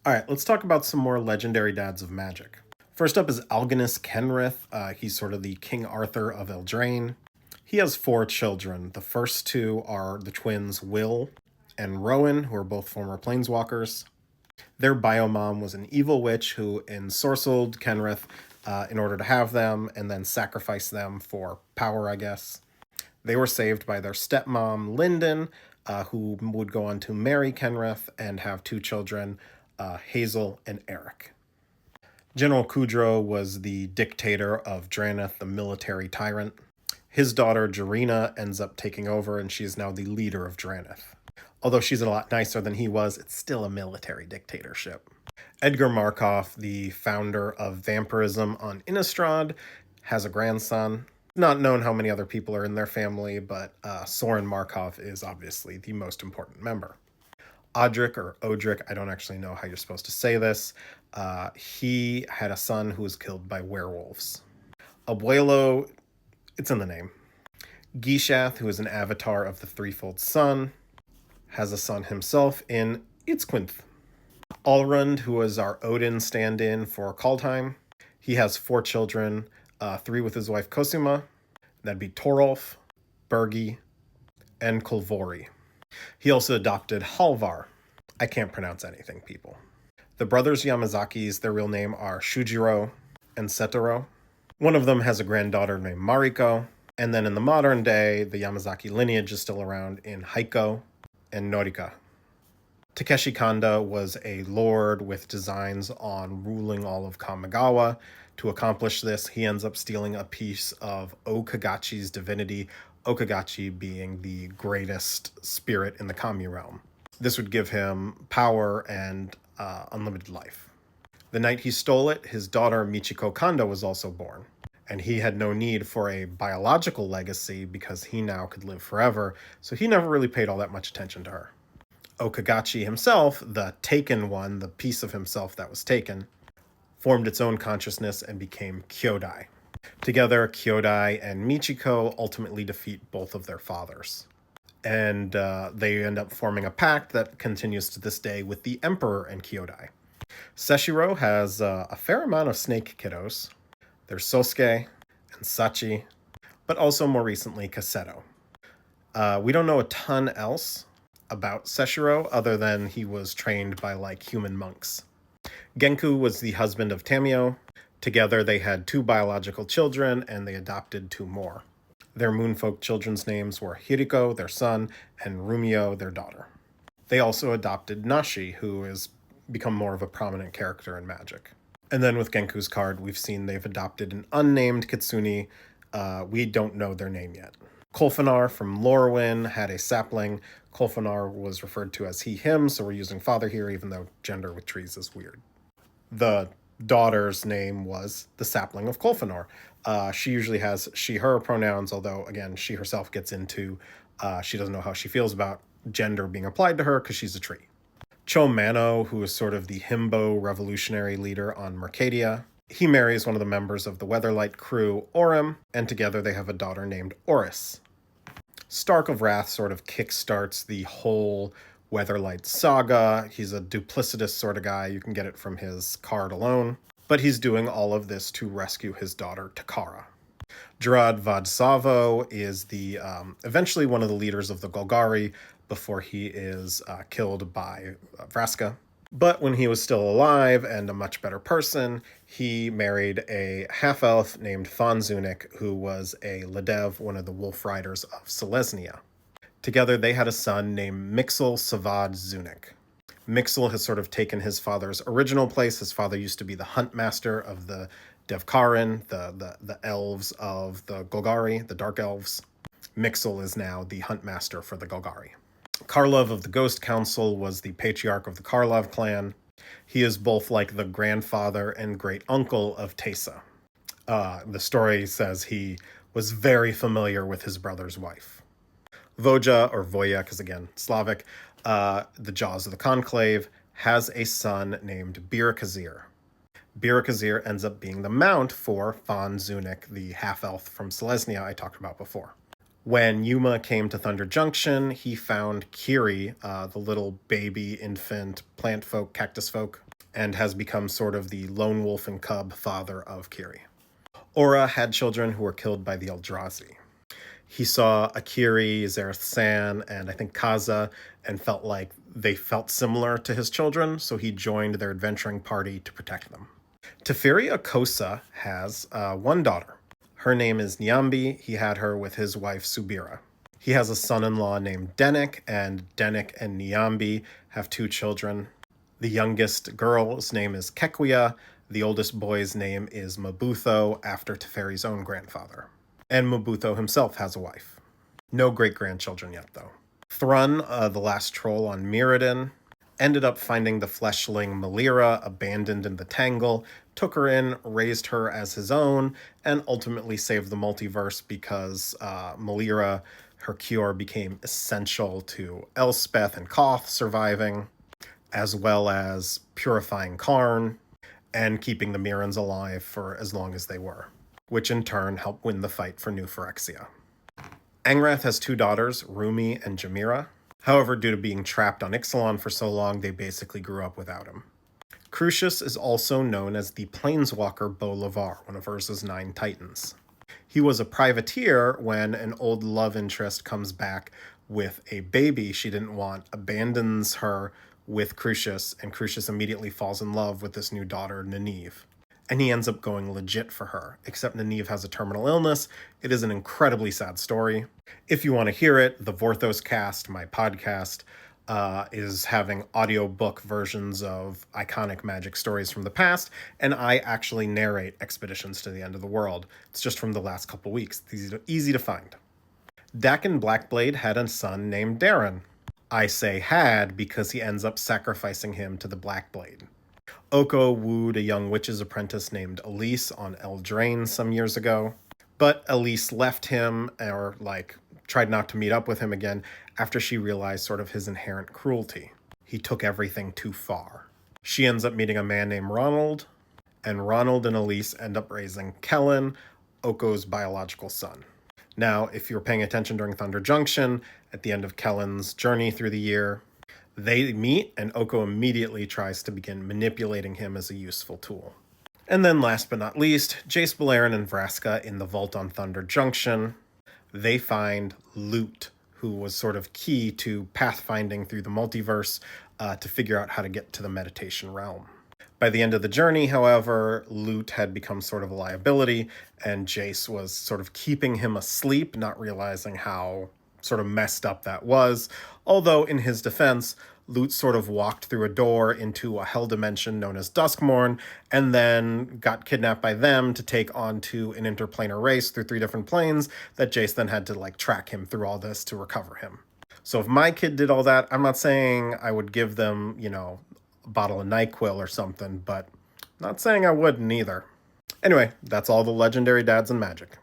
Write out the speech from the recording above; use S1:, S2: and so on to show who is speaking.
S1: All right, let's talk about some more legendary dads of magic. First up is Algonus Kenrith. He's sort of the King Arthur of Eldraine. He has four children. The first two are the twins Will and Rowan, who are both former planeswalkers. Their biomom was an evil witch who ensorcelled Kenrith in order to have them and then sacrificed them for power, I guess. They were saved by their stepmom, Lyndon, who would go on to marry Kenrith and have two children, Hazel and Eric. General Kudro was the dictator of Drannith, the military tyrant. His daughter, Jarina, ends up taking over, and she is now the leader of Drannith. Although she's a lot nicer than he was, it's still a military dictatorship. Edgar Markov, the founder of vampirism on Innistrad, has a grandson. Not known how many other people are in their family, but Soren Markov is obviously the most important member. Odric, or Odric, I don't actually know how you're supposed to say this, he had a son who was killed by werewolves. Abuelo, it's in the name. Gishath, who is an avatar of the Threefold Sun, has a son himself in Itzquinth. Alrund, who was our Odin stand-in for Kaldheim, he has four children, three with his wife Cosima. That'd be Torolf, Bergi, and Kolvori. He also adopted Halvar. I can't pronounce anything, people. The brothers Yamazakis, their real name are Shujiro and Setaro. One of them has a granddaughter named Mariko. And then in the modern day, the Yamazaki lineage is still around in Heiko and Norika. Takeshi Kanda was a lord with designs on ruling all of Kamigawa. To accomplish this, he ends up stealing a piece of Okagachi's divinity, Okagachi being the greatest spirit in the Kami realm. This would give him power and unlimited life. The night he stole it, his daughter Michiko Kanda was also born. And he had no need for a biological legacy because he now could live forever, so he never really paid all that much attention to her. Okagachi himself, the taken one, the piece of himself that was taken, formed its own consciousness and became Kyodai. Together, Kyodai and Michiko ultimately defeat both of their fathers. And they end up forming a pact that continues to this day with the Emperor and Kyodai. Seshiro has a fair amount of snake kiddos. There's Sosuke and Sachi, but also more recently Kaseto. We don't know a ton else about Seshiro other than he was trained by human monks. Genku was the husband of Tamio. Together they had two biological children and they adopted two more. Their moonfolk children's names were Hiriko, their son, and Rumio, their daughter. They also adopted Nashi, who has become more of a prominent character in Magic. And then with Genku's card, we've seen they've adopted an unnamed Kitsune. We don't know their name yet. Kolfanar from Lorwyn had a sapling. Kolfanar was referred to as he, him, so we're using father here, even though gender with trees is weird. The daughter's name was the sapling of Kolfanar. She usually has she, her pronouns, although, again, she herself gets into she doesn't know how she feels about gender being applied to her because she's a tree. Chomano, who is sort of the himbo revolutionary leader on Mercadia. He marries one of the members of the Weatherlight crew, Orym, and together they have a daughter named Oris. Stark of Wrath sort of kickstarts the whole Weatherlight saga. He's a duplicitous sort of guy. You can get it from his card alone. But he's doing all of this to rescue his daughter, Takara. Gerard Vadsavo is the eventually one of the leaders of the Golgari before he is killed by Vraska. But when he was still alive and a much better person, he married a half-elf named Thon Zunic, who was a Ledev, one of the Wolf Riders of Selesnya. Together, they had a son named Mixel Savad Zunic. Mixel has sort of taken his father's original place. His father used to be the hunt master of the Devkarin, the elves of the Golgari, the Dark Elves. Mixel is now the hunt master for the Golgari. Karlov of the Ghost Council was the patriarch of the Karlov clan. He is both like the grandfather and great uncle of Teysa. The story says he was very familiar with his brother's wife. Voja, or Voya, because again, Slavic, the Jaws of the Conclave, has a son named Birakazir. Birakazir ends up being the mount for Thon Zunic, the half-elf from Selesnya I talked about before. When Yuma came to Thunder Junction, he found Kiri, the little baby infant plant folk, cactus folk, and has become sort of the lone wolf and cub father of Kiri. Aura had children who were killed by the Eldrazi. He saw Akiri, Zareth San, and I think Kaza, and felt like they felt similar to his children, so he joined their adventuring party to protect them. Teferi Akosa has one daughter. Her name is Nyambi. He had her with his wife Subira. He has a son-in-law named Denik, and Denik and Nyambi have 2 children. The youngest girl's name is Kekwia. The oldest boy's name is Mabutho, after Teferi's own grandfather. And Mabutho himself has a wife. No great-grandchildren yet, though. Thrun, the last troll on Mirrodin, ended up finding the fleshling Melira abandoned in the Tangle, took her in, raised her as his own, and ultimately saved the multiverse because Melira, her cure, became essential to Elspeth and Koth surviving, as well as purifying Karn and keeping the Mirrans alive for as long as they were, which in turn helped win the fight for New Phyrexia. Angrath has 2 daughters, Rumi and Jamira. However, due to being trapped on Ixalan for so long, they basically grew up without him. Crucius is also known as the Planeswalker Bolivar, one of Urza's 9 titans. He was a privateer when an old love interest comes back with a baby she didn't want, abandons her with Crucius, and Crucius immediately falls in love with this new daughter, Nynaeve. And he ends up going legit for her, except Nynaeve has a terminal illness. It is an incredibly sad story. If you want to hear it, the Vorthos Cast, my podcast, is having audiobook versions of iconic Magic stories from the past, and I actually narrate Expeditions to the End of the World. It's just from the last couple weeks. It's easy to find. Dakin Blackblade had a son named Darren. I say had because he ends up sacrificing him to the Blackblade. Oko wooed a young witch's apprentice named Elise on Eldraine some years ago, but Elise left him, or tried not to meet up with him again, after she realized sort of his inherent cruelty. He took everything too far. She ends up meeting a man named Ronald, and Ronald and Elise end up raising Kellen, Oko's biological son. Now, if you're paying attention during Thunder Junction, at the end of Kellen's journey through the year, they meet, and Oko immediately tries to begin manipulating him as a useful tool. And then last but not least, Jace Beleren and Vraska in the Vault on Thunder Junction. They find Lute, who was sort of key to pathfinding through the multiverse to figure out how to get to the meditation realm. By the end of the journey, however, Lute had become sort of a liability, and Jace was sort of keeping him asleep, not realizing how sort of messed up that was. Although, in his defense, Lute sort of walked through a door into a hell dimension known as Duskmourn, and then got kidnapped by them to take on to an interplanar race through 3 different planes that Jace then had to track him through all this to recover him. So if my kid did all that, I'm not saying I would give them, a bottle of NyQuil or something, but not saying I wouldn't either. Anyway, that's all the legendary dads in Magic.